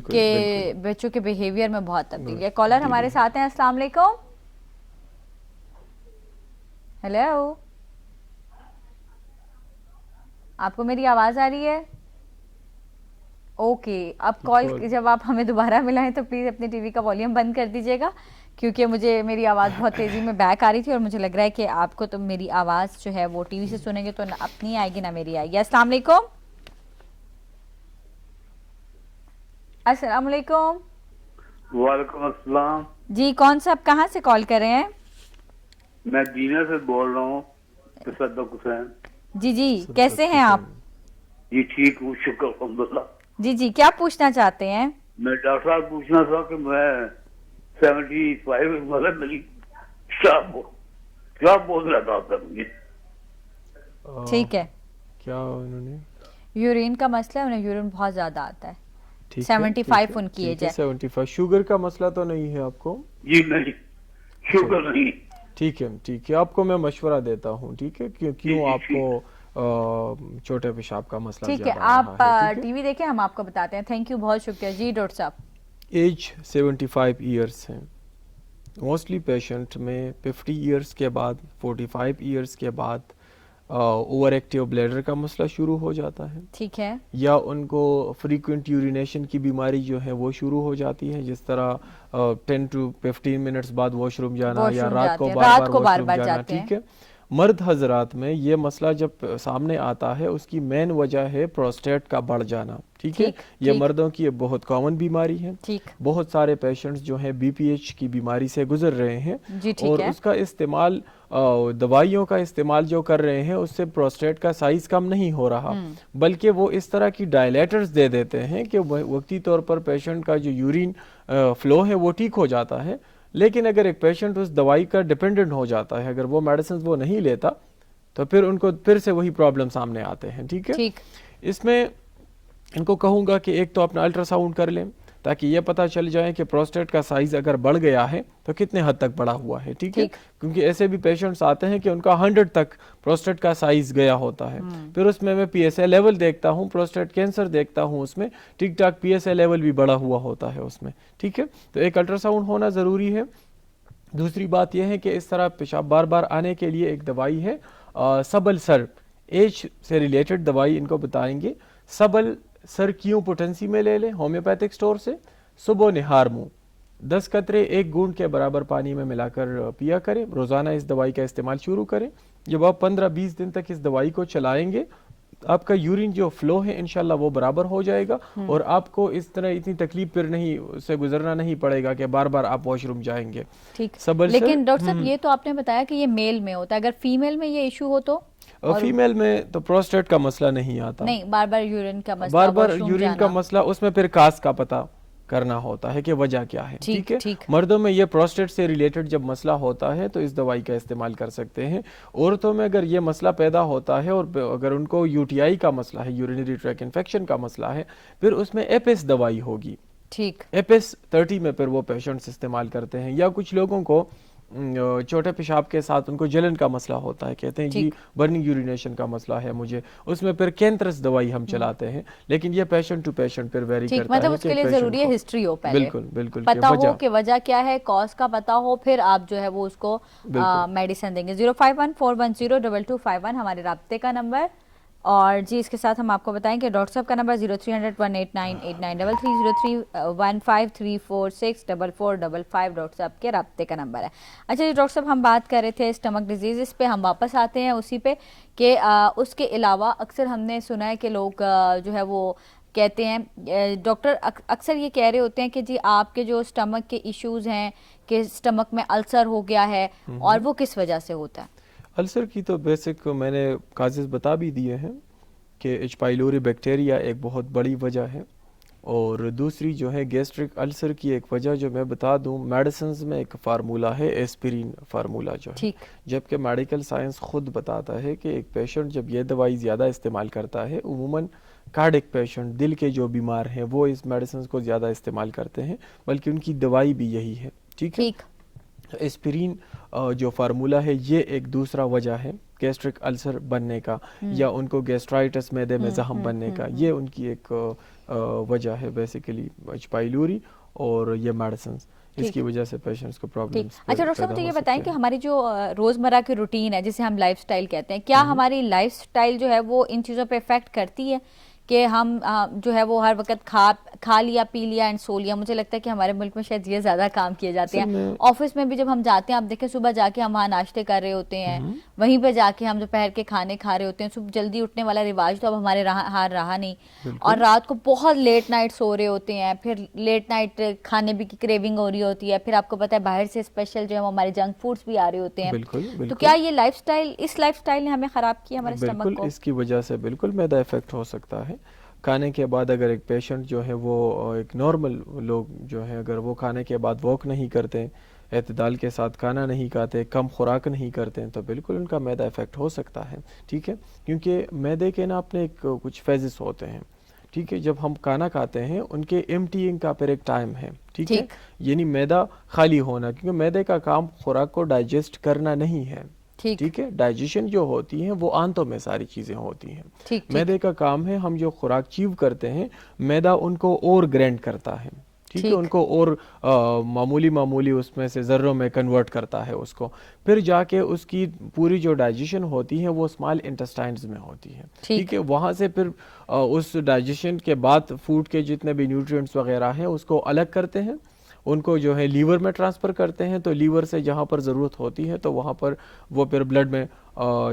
کہ بچوں کے بیہیویئر میں بہت تبدیلی ہے. کالر ہمارے ساتھ ہیں, السلام علیکم. ہیلو, آپ کو میری آواز آ رہی ہے؟ اوکے, اب کال جب آپ ہمیں دوبارہ ملائیں تو پلیز اپنی ٹی وی کا والیوم بند کر دیجیے گا, کیونکہ مجھے میری آواز بہت تیزی میں بیک آ رہی تھی اور مجھے لگ رہا ہے کہ آپ کو تو میری آواز جو ہے وہ ٹی وی سے سنیں گے تو نہ اپنی آئے گی نہ میری آئے گی. السلام علیکم. السلام علیکم. وعلیکم السلام. جی, کون سا, آپ کہاں سے کال کر رہے ہیں؟ میں جینا سے بول رہا ہوں, تصدق حسین. جی جی, کیسے ہیں آپ؟ جی ٹھیک ہوں, شکر الحمدللہ. جی جی, کیا پوچھنا چاہتے ہیں؟ میں ڈاکٹر صاحب پوچھنا تھا کہ میں 75 مطلب میری کیا بول رہا تھا مجھے. ٹھیک ہے, کیا انہوں نے یورین کا مسئلہ ہے, انہیں یورین بہت زیادہ آتا ہے. 75 ان کی ایج ہے. 75. شوگر کا مسئلہ تو نہیں ہے آپ کو؟ جی نہیں, شوگر نہیں. ٹھیک ہے, ٹھیک ہے, آپ کو میں مشورہ دیتا ہوں, ٹھیک ہے, کیوں آپ کو چھوٹے پیشاب کا مسئلہ ٹھیک ہے, آپ ٹی وی دیکھیں, ہم آپ کو بتاتے ہیں. تھینک یو, بہت شکریہ. جی ڈاکٹر صاحب. ایج 75 ایئرس ہیں. موسٹلی پیشنٹ میں 50 ایئرس کے بعد 45 ایئرس کے بعد اوور ایکٹیو بلیڈر کا مسئلہ شروع ہو جاتا ہے. ٹھیک ہے, یا ان کو فریکوینٹ یورینیشن کی بیماری جو ہے وہ شروع ہو جاتی ہے, جس طرح 10 to 15 منٹس بعد واش روم جانا یا رات کو بار بار واش روم جانا. ٹھیک ہے, مرد حضرات میں یہ مسئلہ جب سامنے آتا ہے اس کی مین وجہ ہے پروسٹیٹ کا بڑھ جانا. ٹھیک ہے, یہ مردوں کی بہت کامن بیماری ہے. بہت سارے پیشنٹس جو ہیں بی پی ایچ کی بیماری سے گزر رہے ہیں, اور اس کا استعمال دوائیوں کا استعمال جو کر رہے ہیں اس سے پروسٹیٹ کا سائز کم نہیں ہو رہا, بلکہ وہ اس طرح کی ڈائلیٹرز دے دیتے ہیں کہ وقتی طور پر پیشنٹ کا جو یورین فلو ہے وہ ٹھیک ہو جاتا ہے. لیکن اگر ایک پیشنٹ اس دوائی کا ڈیپینڈنٹ ہو جاتا ہے, اگر وہ میڈیسنز وہ نہیں لیتا تو پھر ان کو پھر سے وہی پرابلم سامنے آتے ہیں. ٹھیک ہے, اس میں ان کو کہوں گا کہ ایک تو اپنا الٹرا ساؤنڈ کر لیں تاکہ یہ پتہ چل جائے کہ پروسٹیٹ کا سائز اگر بڑھ گیا ہے تو کتنے حد تک بڑھا ہوا ہے. ٹھیک ہے, کیونکہ ایسے بھی پیشنٹس آتے ہیں کہ ان کا 100 تک پروسٹیٹ کا سائز گیا ہوتا ہے. پھر اس میں پی ایس اے لیول دیکھتا ہوں, پروسٹیٹ کینسر دیکھتا ہوں, اس میں ٹھیک ٹھاک پی ایس اے لیول بھی بڑھا ہوا ہوتا ہے اس میں. ٹھیک ہے, تو ایک الٹرا ساؤنڈ ہونا ضروری ہے. دوسری بات یہ ہے کہ اس طرح پیشاب بار بار آنے کے لیے ایک دوائی ہے سبل سر, ایج سے ریلیٹڈ دوائی ان کو بتائیں گے. سبل سر کیوں پوٹنسی میں لے لیں ہومیوپیتھک سٹور سے, صبح نہار منہ 10 قطرے 1 گونٹ کے برابر پانی میں ملا کر پیا کریں. روزانہ اس دوائی کا استعمال شروع کریں. جب آپ 15-20 دن تک اس دوائی کو چلائیں گے آپ کا یورین جو فلو ہے انشاءاللہ وہ برابر ہو جائے گا, اور آپ کو اس طرح اتنی تکلیف پھر نہیں سے گزرنا نہیں پڑے گا کہ بار بار آپ واش روم جائیں گے. ٹھیک, لیکن ڈاکٹر صاحب یہ تو آپ نے بتایا کہ یہ میل میں ہوتا ہے, اگر فیمیل میں یہ ایشو ہو تو؟ فیمیل میں تو پروسٹیٹ کا مسئلہ نہیں آتا, نہیں, بار بار یورین کا مسئلہ, بار بار یورین کا مسئلہ, اس میں پھر کاز کا پتہ کرنا ہوتا ہے کہ وجہ کیا ہے. ٹھیک ہے, مردوں میں یہ پروسٹیٹ سے ریلیٹڈ جب مسئلہ ہوتا ہے تو اس دوائی کا استعمال کر سکتے ہیں. عورتوں میں اگر یہ مسئلہ پیدا ہوتا ہے اور اگر ان کو یو ٹی آئی کا مسئلہ ہے, یورینری ٹریک انفیکشن کا مسئلہ ہے, پھر اس میں ایپس دوائی ہوگی. ٹھیک, ایپس 30 میں پھر وہ پیشنٹس استعمال کرتے ہیں. یا کچھ لوگوں کو چھوٹے پیشاب کے ساتھ ان کو جلن کا مسئلہ ہوتا ہے, کہتے ہیں جی برننگ یورینیشن کا مسئلہ ہے مجھے, اس میں پھر کینترس دوائی ہم چلاتے ہیں. لیکن یہ پیشنٹ ٹو پیشنٹ پھر ویری کرتا ہے, مطلب اس کے لیے ضروری ہے ہسٹری ہو پہلے, بالکل بالکل پتہ ہو کہ وجہ کیا ہے, کاز کا پتہ ہو, پھر آپ جو ہے وہ اس کو میڈیسن دیں گے. 05141022251 ہمارے رابطے کا نمبر. اور جی اس کے ساتھ ہم آپ کو بتائیں کہ ڈاکٹر صاحب کا نمبر 0300189893 0315346445 ڈاکٹر صاحب کے رابطے کا نمبر ہے. اچھا جی ڈاکٹر صاحب, ہم بات کر رہے تھے اسٹمک ڈیزیز پہ, ہم واپس آتے ہیں اسی پہ کہ اس کے علاوہ اکثر ہم نے سنا ہے کہ لوگ جو ہے وہ کہتے ہیں, ڈاکٹر اکثر یہ کہہ رہے ہوتے ہیں کہ جی آپ کے جو اسٹمک کے ایشوز ہیں کہ اسٹمک میں السر ہو گیا ہے, اور وہ کس وجہ سے ہوتا ہے؟ السر کی تو بیسک میں نے کازز بتا بھی دیے ہیں کہ ایچ پائلوری بیکٹیریا ایک بہت بڑی وجہ ہے، اور دوسری جو ہے گیسٹرک السر کی ایک وجہ جو میں بتا دوں، میڈیسنز میں ایک فارمولہ ہے ایسپرین فارمولہ جو ہے، ٹھیک، جبکہ میڈیکل سائنس خود بتاتا ہے کہ ایک پیشنٹ جب یہ دوائی زیادہ استعمال کرتا ہے، عموماً کارڈک پیشنٹ، دل کے جو بیمار ہیں وہ اس میڈیسنز کو زیادہ استعمال کرتے ہیں، بلکہ ان کی دوائی بھی یہی ہے، ٹھیک ہے۔ ٹھیک، ایسپرین جو فارمولہ ہے یہ ایک دوسرا وجہ ہے گیسٹرک السر بننے کا، یا ان کو گیسٹرائٹس معدے میں زخم بننے کا، یہ ان کی ایک وجہ ہے بیسیکلی ایچ پائلوری، اور یہ میڈیسنز اس کی وجہ سے پیشنٹس کو پرابلمس۔ اچھا ڈاکٹر صاحب مجھے یہ بتائیں کہ ہماری جو روزمرہ کی روٹین ہے جسے ہم لائف سٹائل کہتے ہیں، کیا ہماری لائف سٹائل جو ہے وہ ان چیزوں پہ افیکٹ کرتی ہے کہ ہم جو ہے وہ ہر وقت کھا لیا پی لیا اینڈ سو لیا؟ مجھے لگتا ہے کہ ہمارے ملک میں شاید یہ زیادہ کام کیے جاتے ہیں۔ آفس میں بھی جب ہم جاتے ہیں، آپ دیکھیں صبح جا کے ہم وہاں ناشتے کر رہے ہوتے ہیں، وہیں پہ جا کے ہم دوپہر کے کھانے کھا رہے ہوتے ہیں، صبح جلدی اٹھنے والا رواج تو اب ہمارے رہا نہیں، اور رات کو بہت لیٹ نائٹ سو رہے ہوتے ہیں، پھر لیٹ نائٹ کھانے بھی کی کریونگ ہو رہی ہوتی ہے، پھر آپ کو پتہ ہے باہر سے اسپیشل جو ہے ہمارے جنک فوڈس بھی آ رہے ہوتے ہیں۔ تو کیا یہ لائف سٹائل، اس لائف سٹائل نے ہمیں خراب کیا ہمارے اسٹمک کو؟ بالکل، اس کی وجہ سے بالکل میدا افیکٹ ہو سکتا ہے۔ کھانے کے بعد اگر ایک پیشنٹ جو ہے وہ ایک نارمل لوگ جو ہے اگر وہ کھانے کے بعد واک نہیں کرتے، اعتدال کے ساتھ کھانا نہیں کھاتے، کم خوراک نہیں کرتے، تو بالکل ان کا میدا افیکٹ ہو سکتا ہے، ٹھیک ہے، کیونکہ میدے کے نا اپنے کچھ فیزز ہوتے ہیں، ٹھیک ہے، جب ہم کھانا کھاتے ہیں ان کے ایمٹیئنگ کا پھر ایک ٹائم ہے، ٹھیک ہے، یعنی میدا خالی ہونا، کیونکہ میدے کا کام خوراک کو ڈائجسٹ کرنا نہیں ہے، ٹھیک ہے، ڈائجیشن جو ہوتی ہیں وہ آنتوں میں ساری چیزیں ہوتی ہیں، میدے کا کام ہے ہم جو خوراک چیو کرتے ہیں میدا ان کو اور گرینڈ کرتا ہے، ٹھیک ہے، ان کو اور معمولی اس میں سے ذروں میں کنورٹ کرتا ہے اس کو، پھر جا کے اس کی پوری جو ڈائجیشن ہوتی ہے وہ اسمال انٹسٹائنز میں ہوتی ہے، ٹھیک ہے، وہاں سے پھر اس ڈائجیشن کے بعد فوڈ کے جتنے بھی نیوٹرینٹس وغیرہ ہیں اس کو الگ کرتے ہیں، ان کو جو ہے لیور میں ٹرانسفر کرتے ہیں، تو لیور سے جہاں پر ضرورت ہوتی ہے تو وہاں پر وہ پھر بلڈ میں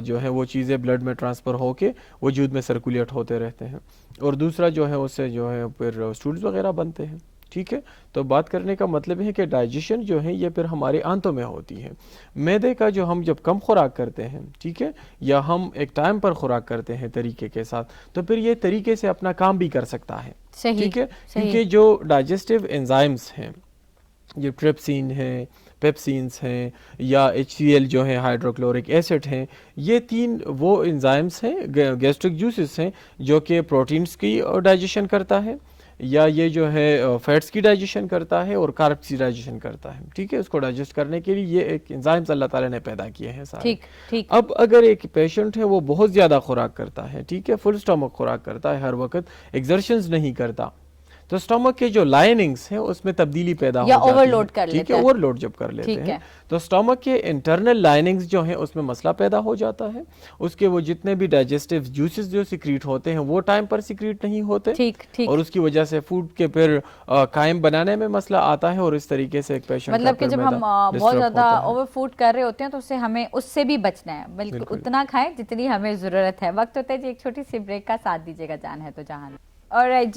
جو ہے وہ چیزیں بلڈ میں ٹرانسفر ہو کے وجود میں سرکولیٹ ہوتے رہتے ہیں، اور دوسرا جو ہے اس سے جو ہے پھر اسٹولز وغیرہ بنتے ہیں، ٹھیک ہے۔ تو بات کرنے کا مطلب ہے کہ ڈائجیشن جو ہے یہ پھر ہمارے آنتوں میں ہوتی ہے، میدے کا جو ہم جب کم خوراک کرتے ہیں، ٹھیک ہے، یا ہم ایک ٹائم پر خوراک کرتے ہیں طریقے کے ساتھ، تو پھر یہ طریقے سے اپنا کام بھی کر سکتا ہے، ٹھیک ہے، کیونکہ جو ڈائجسٹیو انزائمز ہیں، یہ ٹرپسین ہیں، پیپسینز ہیں، یا ایچ سی ایل جو ہے ہائیڈروکلورک ایسڈ ہیں، یہ تین وہ انزائمز ہیں، گیسٹرک جوسز ہیں جو کہ پروٹینز کی ڈائجیشن کرتا ہے، یا یہ جو ہے فیٹس کی ڈائجیشن کرتا ہے اور کاربس کی ڈائجیشن کرتا ہے، ٹھیک ہے، اس کو ڈائجسٹ کرنے کے لیے یہ ایک انزائمز اللہ تعالیٰ نے پیدا کیے ہیں سارے۔ اب اگر ایک پیشنٹ ہے وہ بہت زیادہ خوراک کرتا ہے، ٹھیک ہے، فل اسٹمک خوراک کرتا ہے، ہر وقت ایگزرشنز نہیں کرتا، تو اسٹمک کے جو لائننگز ہیں اس میں تبدیلی پیدا ہو جاتی ہے، ٹھیک ہے، اوور لوڈ جب کر لیتے ہیں تو اسٹمک کے انٹرنل لائننگز جو ہیں اس میں مسئلہ پیدا ہو جاتا ہے، اس کے وہ جتنے بھی ڈائجسٹیو جوسز جو سیکریٹ ہوتے ہیں وہ ٹائم پر سیکریٹ نہیں ہوتے، اور اس کی وجہ سے فوڈ کے پھر قائم بنانے میں مسئلہ آتا ہے، اور اس طریقے سے ایک پیشنٹ مطلب کہ جب ہم بہت زیادہ اوور فوڈ کر رہے ہوتے ہیں تو ہمیں اس سے بھی بچنا ہے، بلکہ اتنا کھائیں جتنی ہمیں ضرورت ہے۔ وقت ہوتا ہے جی ایک چھوٹی سی بریک کا، ساتھ دیجیے گا جان ہے تو جہان۔ آلرائٹ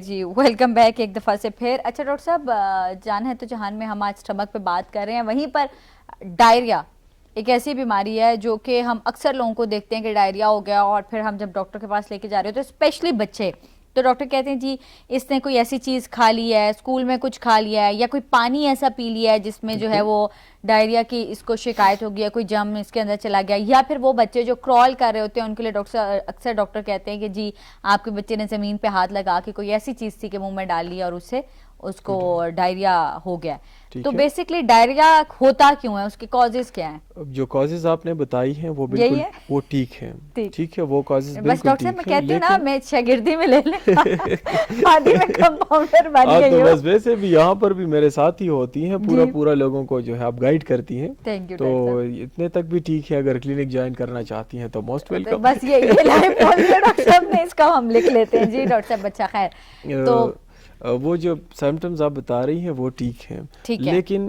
جی ویلکم بیک ایک دفعہ سے پھر۔ اچھا ڈاکٹر صاحب، جان ہے تو جہان میں ہم آج اسٹمک پہ بات کر رہے ہیں، وہیں پر ڈائریا ایک ایسی بیماری ہے جو کہ ہم اکثر لوگوں کو دیکھتے ہیں کہ ڈائریا ہو گیا، اور پھر ہم جب ڈاکٹر کے پاس لے کے جا رہے ہوتے ہیں، اسپیشلی بچے، تو ڈاکٹر کہتے ہیں جی اس نے کوئی ایسی چیز کھا لی ہے، اسکول میں کچھ کھا لیا ہے، یا کوئی پانی ایسا پی لیا ہے جس میں جو ہے وہ ڈائریا کی اس کو شکایت ہو گیا، کوئی جم اس کے اندر چلا گیا، یا پھر وہ بچے جو کرال کر رہے ہوتے ہیں ان کے لیے اکثر ڈاکٹر کہتے ہیں کہ جی آپ کے بچے نے زمین پہ ہاتھ لگا کے کوئی ایسی چیز تھی کہ منہ میں ڈال لی اور اس سے اس کو ڈائریا ہو گیا۔ تو بیسکلی ڈائریا ہوتا کیوں ہے، اس کے کازز کیا ہیں؟ جو کازز آپ نے بتائی ہیں وہ بالکل وہ ٹھیک ہیں، ٹھیک ہے، وہ کازز بالکل ٹھیک ہیں۔ بس ڈاکٹر صاحب میں کہتی ہوں نا، میں شاگردی میں لے لیں، آدھی میں کمپاؤنڈر بن گئی ہوں۔ بس ویسے بھی یہاں پر بھی میرے ساتھ ہی ہوتی ہیں، پورا لوگوں کو جو ہے آپ گائیڈ کرتی ہیں، تو اتنے تک بھی ٹھیک ہے، اگر کلینک جوائن کرنا چاہتی ہیں تو موسٹ ویلکم۔ بس یہ لائف بول دیا ڈاکٹر صاحب نے، اس کا ہم لکھ لیتے ہیں جی ڈاکٹر صاحب، اچھا خیر۔ تو وہ جو سمپٹمز آپ بتا رہی ہیں وہ ٹھیک ہیں، لیکن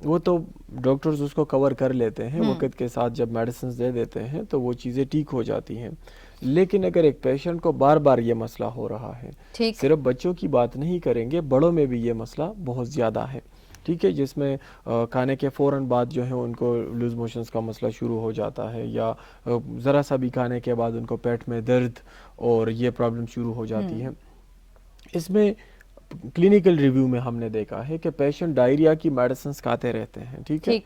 وہ تو ڈاکٹرز اس کو کور کر لیتے ہیں وقت کے ساتھ، جب میڈیسنز دے دیتے ہیں تو وہ چیزیں ٹھیک ہو جاتی ہیں، لیکن اگر ایک پیشنٹ کو بار بار یہ مسئلہ ہو رہا ہے، صرف بچوں کی بات نہیں کریں گے، بڑوں میں بھی یہ مسئلہ بہت زیادہ ہے، ٹھیک ہے، جس میں کھانے کے فوراً بعد جو ہے ان کو لوز موشنز کا مسئلہ شروع ہو جاتا ہے، یا ذرا سا بھی کھانے کے بعد ان کو پیٹ میں درد اور یہ پرابلم شروع ہو جاتی ہے۔ اس میں کلینکل ریویو میں ہم نے دیکھا ہے کہ پیشنٹ ڈائریا کی میڈیسنز کھاتے رہتے ہیں، ٹھیک ہے،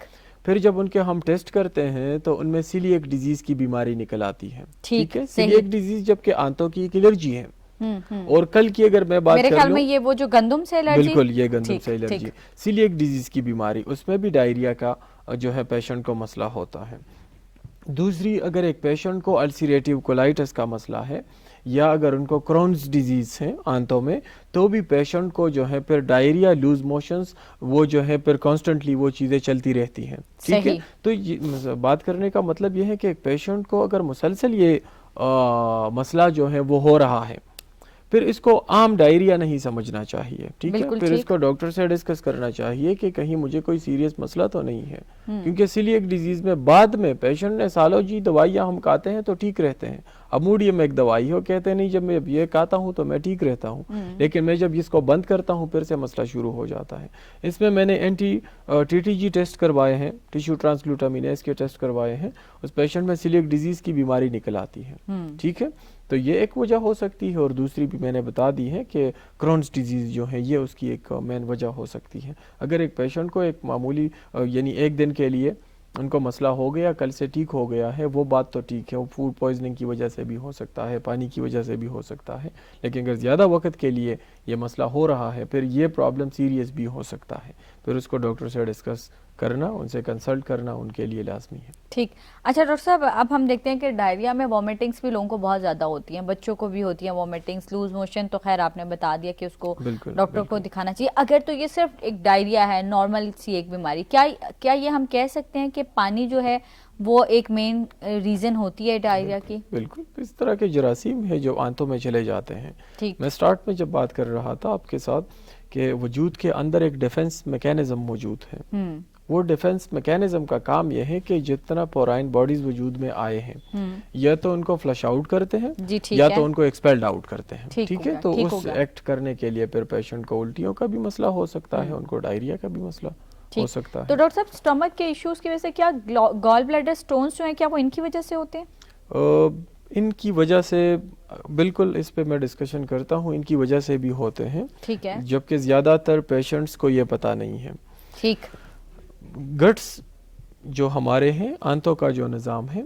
پھر جب ان کے ہم ٹیسٹ کرتے ہیں تو ان میں سیلیک ڈیزیز کی بیماری نکل آتی ہے، ٹھیک ہے، سیلیک ڈیزیز جبکہ آنتوں کی ایک الرجی ہے۔ اور کل کی اگر میں بات میرے کر خیال لوں، میں یہ وہ جو گندم سے الرجی، بالکل یہ گندم سے الرجی، سیلیک ڈیزیز کی بیماری، اس میں بھی ڈائریا کا جو ہے پیشنٹ کو مسئلہ ہوتا ہے۔ دوسری، اگر ایک پیشنٹ کو السریٹیو کولائٹس کا مسئلہ ہے، یا اگر ان کو کرونز ڈیزیز ہیں آنتوں میں، تو بھی پیشنٹ کو جو ہے پھر ڈائریا، لوز موشنز، وہ جو ہے پھر کانسٹنٹلی وہ چیزیں چلتی رہتی ہیں، ٹھیک ہے۔ تو بات کرنے کا مطلب یہ ہے کہ ایک پیشنٹ کو اگر مسلسل یہ مسئلہ جو ہے وہ ہو رہا ہے، پھر اس کو عام ڈائریا نہیں سمجھنا چاہیے، ٹھیک ہے، پھر اس کو ڈاکٹر سے ڈسکس کرنا چاہیے کہ کہیں مجھے کوئی سیریس مسئلہ تو نہیں ہے، کیونکہ سیلیک ڈیزیز میں بعد میں پیشنٹ نے سالوں جی دوائیاں ہم کھاتے ہیں تو ٹھیک رہتے ہیں، اموڈیم ایک دوائی ہو، کہتے نہیں جب میں یہ کھاتا ہوں تو میں ٹھیک رہتا ہوں، لیکن میں جب اس کو بند کرتا ہوں پھر سے مسئلہ شروع ہو جاتا ہے۔ اس میں نے anti T T G test کروائے ہیں، ٹیشو ٹرانسگلوٹامینیز کے ٹیسٹ کروائے ہیں، اس پیشنٹ میں سیلیک ڈیزیز کی بیماری نکل آتی ہے، ٹھیک ہے۔ تو یہ ایک وجہ ہو سکتی ہے، اور دوسری بھی میں نے بتا دی ہے کہ کرونز ڈیزیز جو ہے یہ اس کی ایک مین وجہ ہو سکتی ہے۔ اگر ایک پیشنٹ کو ایک معمولی یعنی ایک دن کے لیے ان کو مسئلہ ہو گیا، کل سے ٹھیک ہو گیا ہے، وہ بات تو ٹھیک ہے، وہ فوڈ پوائزننگ کی وجہ سے بھی ہو سکتا ہے، پانی کی وجہ سے بھی ہو سکتا ہے، لیکن اگر زیادہ وقت کے لیے یہ مسئلہ ہو رہا ہے، پھر یہ پرابلم سیریس بھی ہو سکتا ہے، پھر اس کو ڈاکٹر سے ڈسکس کرنا، ان سے کنسلٹ کرنا ان کے لیے لازمی ہے۔ ٹھیک، اچھا ڈاکٹر صاحب، اب ہم دیکھتے ہیں کہ ڈائریا میں وومیٹنگس بھی لوگوں کو بہت زیادہ ہوتی ہیں، بچوں کو بھی ہوتی ہیں وومیٹنگس، لوز موشن تو خیر آپ نے بتا دیا کہ اس کو ڈاکٹر کو دکھانا چاہیے۔ اگر تو یہ صرف ایک ڈائریا ہے، نارمل سی ایک بیماری، کیا یہ ہم کہہ سکتے ہیں کہ پانی جو ہے وہ ایک مین ریزن ہوتی ہے ڈائریا کی؟ بالکل، اس طرح کے جراثیم ہے جو آنتوں میں چلے جاتے ہیں۔ میں سٹارٹ میں جب بات کر رہا تھا آپ کے ساتھ کہ وجود کے اندر ایک ڈیفنس میکینزم موجود ہے، وہ ڈیفنس میکینزم کا کام یہ ہے کہ جتنا پورائن باڈیز وجود میں آئے ہیں، یا تو ان کو فلش آؤٹ کرتے ہیں یا تو ان کو ایکسپیلڈ آؤٹ کرتے ہیں، ٹھیک ہے۔ تو اس ایکٹ کرنے کے لیے پھر پیشنٹ کو الٹیوں کا بھی مسئلہ ہو سکتا ہے، ان کو ڈائریا کا بھی مسئلہ ہو سکتا ہے۔ تو ڈاکٹر صاحب، سٹمک کے ایشوز کی وجہ سے کیا گال بلیڈر سٹونز جو ہیں کیا وہ ان کی وجہ سے ہوتے ہیں؟ ان کی وجہ سے بالکل، اس پہ میں ڈسکشن کرتا ہوں، ان کی وجہ سے بھی ہوتے ہیں، ٹھیک ہے، جبکہ زیادہ تر پیشنٹس کو یہ پتہ نہیں ہے۔ ٹھیک، گٹس جو ہمارے ہیں، آنتوں کا جو نظام ہے،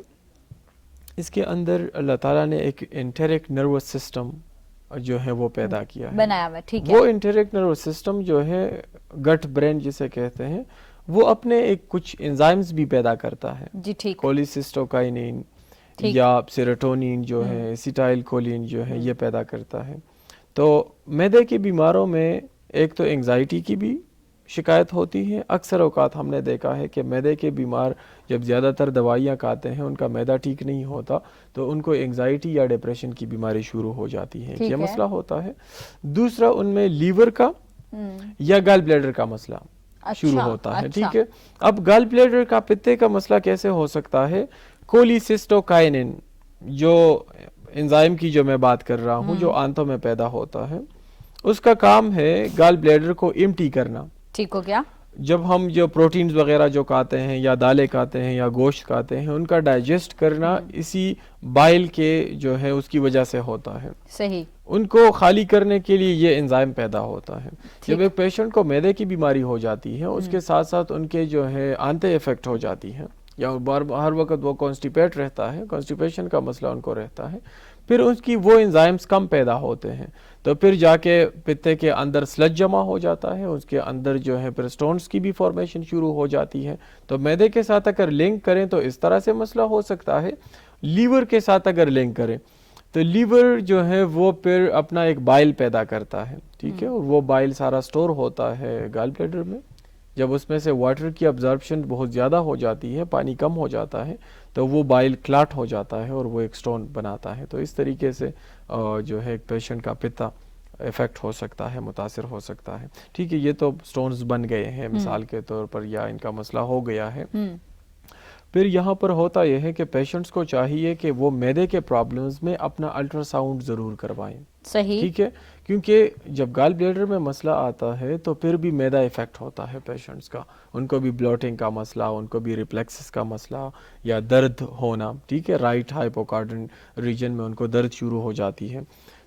اس کے اندر اللہ تعالیٰ نے ایک انٹریکٹ نروس سسٹم جو ہے وہ پیدا کیا ہے، بنایا ہوا، ٹھیک ہے۔ وہ انٹریکٹ نروس سسٹم جو ہے گٹ برین جسے کہتے ہیں، وہ اپنے ایک کچھ انزائمز بھی پیدا کرتا ہے، جی ٹھیک، کولیسسٹوکائنین یا سیروٹونین جو ہے، ایسیٹائل کولین جو ہے، یہ پیدا کرتا ہے۔ تو معدے کی بیماروں میں ایک تو انگزائٹی کی بھی شکایت ہوتی ہے، اکثر اوقات ہم نے دیکھا ہے کہ معدے کے بیمار جب زیادہ تر دوائیاں کھاتے ہیں، ان کا معدہ ٹھیک نہیں ہوتا تو ان کو انگزائٹی یا ڈپریشن کی بیماری شروع ہو جاتی ہے، یہ مسئلہ ہوتا ہے۔ دوسرا، ان میں لیور کا یا گال بلیڈر کا مسئلہ شروع ہوتا ہے، ٹھیک ہے۔ اب گال بلیڈر کا، پتے کا مسئلہ کیسے ہو سکتا ہے؟ کولیسسٹوکائنین جو انزائم کی جو میں بات کر رہا ہوں، جو آنتوں میں پیدا ہوتا ہے، اس کا کام ہے گال بلیڈر کو ایمٹی کرنا، ٹھیک ہو گیا۔ جب ہم جو پروٹینز وغیرہ جو کھاتے ہیں یا دالیں کھاتے ہیں یا گوشت کھاتے ہیں، ان کا ڈائجسٹ کرنا اسی بائل کے جو ہے اس کی وجہ سے ہوتا ہے، صحیح۔ ان کو خالی کرنے کے لیے یہ انزائم پیدا ہوتا ہے۔ جب ایک پیشنٹ کو معدے کی بیماری ہو جاتی ہے، اس کے ساتھ ساتھ ان کے جو ہے آنتیں افیکٹ ہو جاتی ہیں، یا ہر وقت وہ کانسٹیپیٹ رہتا ہے، کانسٹیپیشن کا مسئلہ ان کو رہتا ہے، پھر اس کی وہ انزائمز کم پیدا ہوتے ہیں، تو پھر جا کے پتے کے اندر سلج جمع ہو جاتا ہے، اس کے اندر جو ہے پھر سٹونز کی بھی فارمیشن شروع ہو جاتی ہے۔ تو معدے کے ساتھ اگر لنک کریں تو اس طرح سے مسئلہ ہو سکتا ہے۔ لیور کے ساتھ اگر لنک کریں تو لیور جو ہے وہ پھر اپنا ایک بائل پیدا کرتا ہے، ٹھیک ہے، اور وہ بائل سارا سٹور ہوتا ہے گال بلیڈر میں۔ جب اس میں سے واٹر کی ابزارپشن بہت زیادہ ہو جاتی ہے، پانی کم ہو جاتا ہے، تو وہ بائل کلاٹ ہو جاتا ہے اور وہ ایک سٹون بناتا ہے۔ تو اس طریقے سے جو ہے ایک پیشنٹ کا پتا افیکٹ ہو سکتا ہے، متاثر ہو سکتا ہے، ٹھیک ہے۔ یہ تو سٹونز بن گئے ہیں مثال کے طور پر، یا ان کا مسئلہ ہو گیا ہے۔ پھر یہاں پر ہوتا یہ ہے کہ پیشنٹس کو چاہیے کہ وہ معدے کے پرابلمز میں اپنا الٹرا ساؤنڈ ضرور کروائیں. صحیح. ٹھیک ہے, کیونکہ جب گال بلیڈر میں مسئلہ آتا ہے تو پھر بھی معدہ افیکٹ ہوتا ہے پیشنٹس کا. ان کو بھی بلوٹنگ کا مسئلہ, ان کو بھی ریفلیکسز کا مسئلہ یا درد ہونا. ٹھیک ہے, رائٹ ہائپوکارڈن ریجن میں ان کو درد شروع ہو جاتی ہے.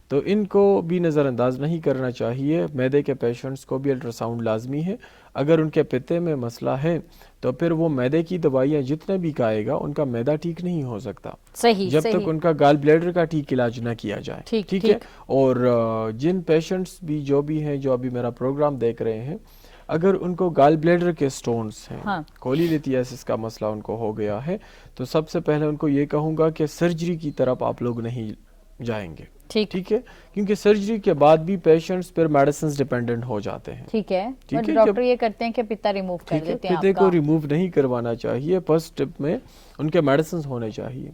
تو ان کو بھی نظر انداز نہیں کرنا چاہیے. معدے کے پیشنٹس کو بھی الٹرا ساؤنڈ لازمی ہے. اگر ان کے پتے میں مسئلہ ہے تو پھر وہ معدے کی دوائیاں جتنے بھی کھائے گا ان کا معدہ ٹھیک نہیں ہو سکتا صحیح جب تک ان کا گال بلیڈر کا ٹھیک علاج نہ کیا جائے. ٹھیک ہے. اور جن پیشنٹس بھی جو بھی ہیں جو ابھی میرا پروگرام دیکھ رہے ہیں, اگر ان کو گال بلیڈر کے سٹونز ہیں, کولیلیتھیاسس کا مسئلہ ان کو ہو گیا ہے, تو سب سے پہلے ان کو یہ کہوں گا کہ سرجری کی طرف آپ لوگ نہیں جائیں گے. ٹھیک ہے, کیونکہ سرجری کے بعد بھی پیشنٹس پھر میڈیسنز ڈیپینڈنٹ ہو جاتے ہیں. ٹھیک ہے, ڈاکٹر یہ کرتے ہیں کہ پتا ریموو کر دیتے ہیں. پتے کو ریموو نہیں کروانا چاہیے. فرسٹ اسٹیپ میں ان کے میڈیسنز ہونے چاہیے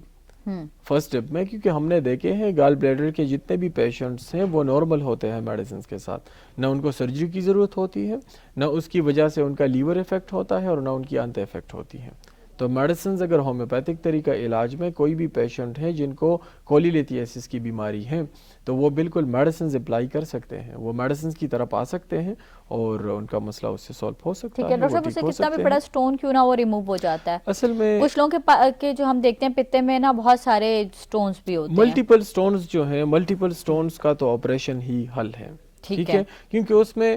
فرسٹ اسٹیپ میں, کیونکہ ہم نے دیکھے ہیں گال بلیڈر کے جتنے بھی پیشنٹس ہیں وہ نارمل ہوتے ہیں میڈیسنز کے ساتھ. نہ ان کو سرجری کی ضرورت ہوتی ہے, نہ اس کی وجہ سے ان کا لیور افیکٹ ہوتا ہے, اور نہ ان کی آنت افیکٹ ہوتی ہے. تو میڈیسنز اگر ہومیوپیتھک طریقہ علاج میں کوئی بھی پیشنٹ ہے جن کو کولیلیتھیاسس کی بیماری ہے تو وہ بالکل میڈیسنز اپلائی کر سکتے ہیں, وہ میڈیسنز کی طرف آ سکتے ہیں اور ان کا مسئلہ اس سے سولو ہو سکتا ہے. ٹھیک ہے ڈاکٹر صاحب, اسے کتنا بھی بڑا سٹون کیوں نہ وہ ریموو ہو جاتا ہے. اصل میں کچھ لوگوں کے جو ہم دیکھتے ہیں پتے میں نا بہت سارے سٹونز بھی ہوتے ہیں. ملٹیپل سٹونز جو ہیں, ملٹیپل سٹونز کا تو آپریشن ہی حل ہے. ٹھیک ہے, کیونکہ اس میں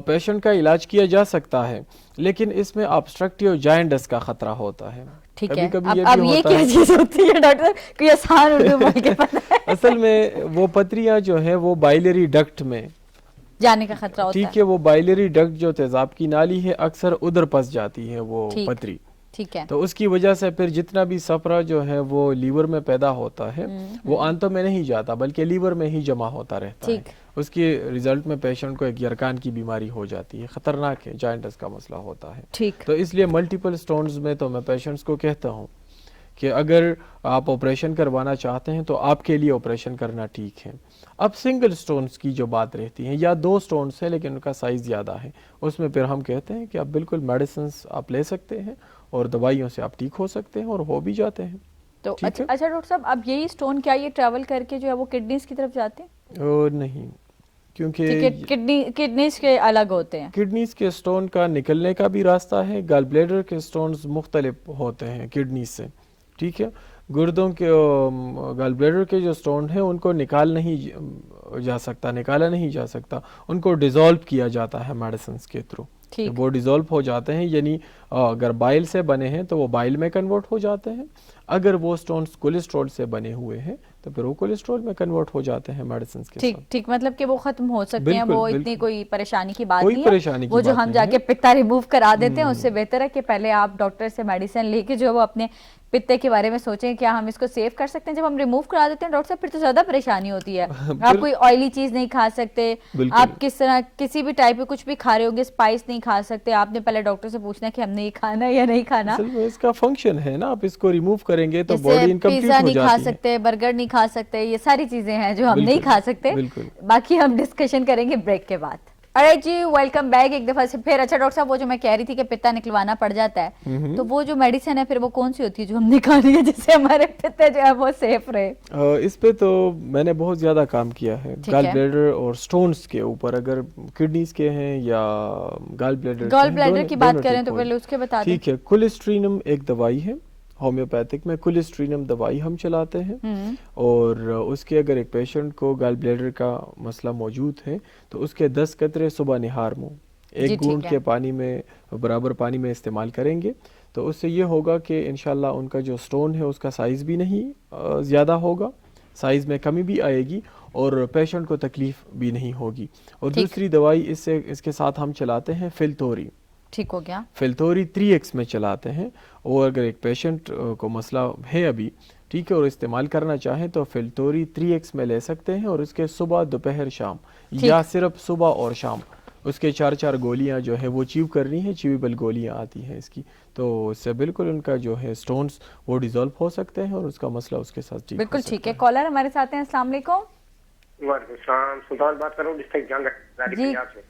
پیشنٹ کا علاج کیا جا سکتا ہے, لیکن اس میں آبسٹرکٹیو جائنٹس کا خطرہ ہوتا ہے. ٹھیک ہے, اب یہ کیا چیز ہوتی ہے ڈاکٹر, کوئی آسان اردو بول کے پتہ ہے. اصل میں وہ پتریاں جو ہیں وہ بائلری ڈکٹ میں جانے کا خطرہ ہوتا ہے. ٹھیک ہے, وہ بائلری ڈکٹ جو تیزاب کی نالی ہے اکثر ادھر پس جاتی ہے وہ پتری. ٹھیک ہے, تو اس کی وجہ سے پھر جتنا بھی صفرا جو ہے وہ لیور میں پیدا ہوتا ہے وہ آنتوں میں نہیں جاتا بلکہ لیور میں ہی جمع ہوتا رہتا ہے. اس کی ریزلٹ میں پیشنٹ کو ایک یرکان کی بیماری ہو جاتی ہے, خطرناک ہے, جائنٹس کا مسئلہ ہوتا ہے. تو اس لیے ملٹیپل سٹونز میں تو میں پیشنٹس کو کہتا ہوں کہ اگر آپ آپریشن کروانا چاہتے ہیں تو آپ کے لیے آپریشن کرنا ٹھیک ہے. اب سنگل سٹونز کی جو بات رہتی ہے یا 2 سٹونز ہیں لیکن ان کا سائز زیادہ ہے, اس میں پھر ہم کہتے ہیں کہ آپ بالکل میڈیسنز آپ لے سکتے ہیں اور دوائیوں سے آپ ٹھیک ہو سکتے ہیں اور ہو بھی جاتے ہیں. تو اچھا ڈاکٹر صاحب, اب یہی سٹون کیا یہ ٹریول کر کے جو ہے وہ کڈنیز کی طرف جاتے ہیں؟ نہیں, کیونکہ کڈنیز کے الگ ہوتے ہیں. کڈنیز کے سٹون کا نکلنے کا بھی راستہ ہے, گال بلیڈر کے سٹونز مختلف ہوتے ہیں کڈنیز سے. ٹھیک ہے, گردوں کے گال بلیڈر کے جو سٹون ہیں ان کو نکالا نہیں جا سکتا, ان کو ڈیزولو کیا جاتا ہے میڈیسنز کے تھرو. وہ ڈیزولو ہو جاتے ہیں, یعنی اگر بائل سے بنے ہیں تو وہ بائل میں کنورٹ ہو جاتے ہیں, اگر وہ سٹونز کولیسٹرول سے بنے ہوئے ہیں تو پھر وہ کولیسٹرول میں کنورٹ ہو جاتے ہیں میڈیسنز کے ساتھ. ٹھیک, مطلب کہ وہ ختم ہو سکتے ہیں, وہ اتنی کوئی پریشانی کی بات نہیں ہے. وہ جو ہم جا کے پتا ریموو کرا دیتے ہیں اس سے بہتر ہے کہ پہلے آپ ڈاکٹر سے میڈیسن لے کے جو وہ اپنے پتے کے بارے میں سوچیں کیا ہم اس کو سیو کر سکتے ہیں. جب ہم ریموو کرا دیتے ہیں ڈاکٹر صاحب پھر تو زیادہ پریشانی ہوتی ہے. آپ کوئی آئلی چیز نہیں کھا سکتے, آپ کس طرح کسی بھی ٹائپ کے کچھ بھی کھا رہے ہوں گے, اسپائس نہیں کھا سکتے. آپ نے پہلے ڈاکٹر سے پوچھنا ہے کہ ہم نے یہ کھانا یا نہیں کھانا. اس کا فنکشن ہے نا, آپ اس کو ریموو کریں گے تو باڈی انکمپلیٹ ہو جاتی ہے. پیزا نہیں کھا سکتے, برگر نہیں کھا سکتے, یہ ساری چیزیں ہیں جو ہم نہیں کھا سکتے. باقی ہم ڈسکشن کریں گے بریک کے بعد. alright جی, ویلکم بیک ایک دفعہ سے پھر. اچھا ڈاکٹر صاحب, وہ جو میں کہہ رہی تھی کہ پتا نکلوانا پڑ جاتا ہے, تو وہ جو میڈیسن ہے پھر وہ کون سی ہوتی ہے جو ہم نکالیں گے جس سے ہمارے پتے جو ہے وہ سیف رہے؟ اس پہ تو میں نے بہت زیادہ کام کیا ہے گال بلیڈر اور سٹونز کے اوپر. اگر کڈنیز کے ہیں یا گال بلیڈر کی بات کریں تو پہلے اس کے بتا دیں. ٹھیک ہے, کولیسٹرینم ایک دوائی ہے ہومیوپیتھک میں, کولیسٹرینم دوائی ہم چلاتے ہیں, اور اس کے اگر ایک پیشنٹ کو گال بلیڈر کا مسئلہ موجود ہے تو اس کے 10 قطرے صبح نہار منہ ایک گھونٹ کے پانی میں برابر پانی میں استعمال کریں گے تو اس سے یہ ہوگا کہ انشاءاللہ ان کا جو سٹون ہے اس کا سائز بھی نہیں زیادہ ہوگا, سائز میں کمی بھی آئے گی اور پیشنٹ کو تکلیف بھی نہیں ہوگی. اور دوسری دوائی اس کے ساتھ ہم چلاتے ہیں فلتوری. ٹھیک ہو گیا, فلتوری 3x میں چلاتے ہیں, اور اگر ایک پیشنٹ کو مسئلہ ہے ابھی ٹھیک ہے اور استعمال کرنا چاہیں تو فلتوری 3x میں لے سکتے ہیں, اور اس کے صبح دوپہر شام یا صرف صبح اور شام اس کے 4 گولیاں جو ہے وہ چیو کرنی ہے, چیویبل گولیاں آتی ہیں اس کی, تو اس سے بالکل ان کا جو ہے سٹونز وہ ڈیزولو ہو سکتے ہیں اور اس کا مسئلہ اس کے ساتھ بالکل ٹھیک ہے. کالر ہمارے ساتھ ہیں, السلام علیکم. وعلیکم السلام, سلطان بات کر رہا ہوں ڈسٹرکٹ جنگ سے.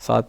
7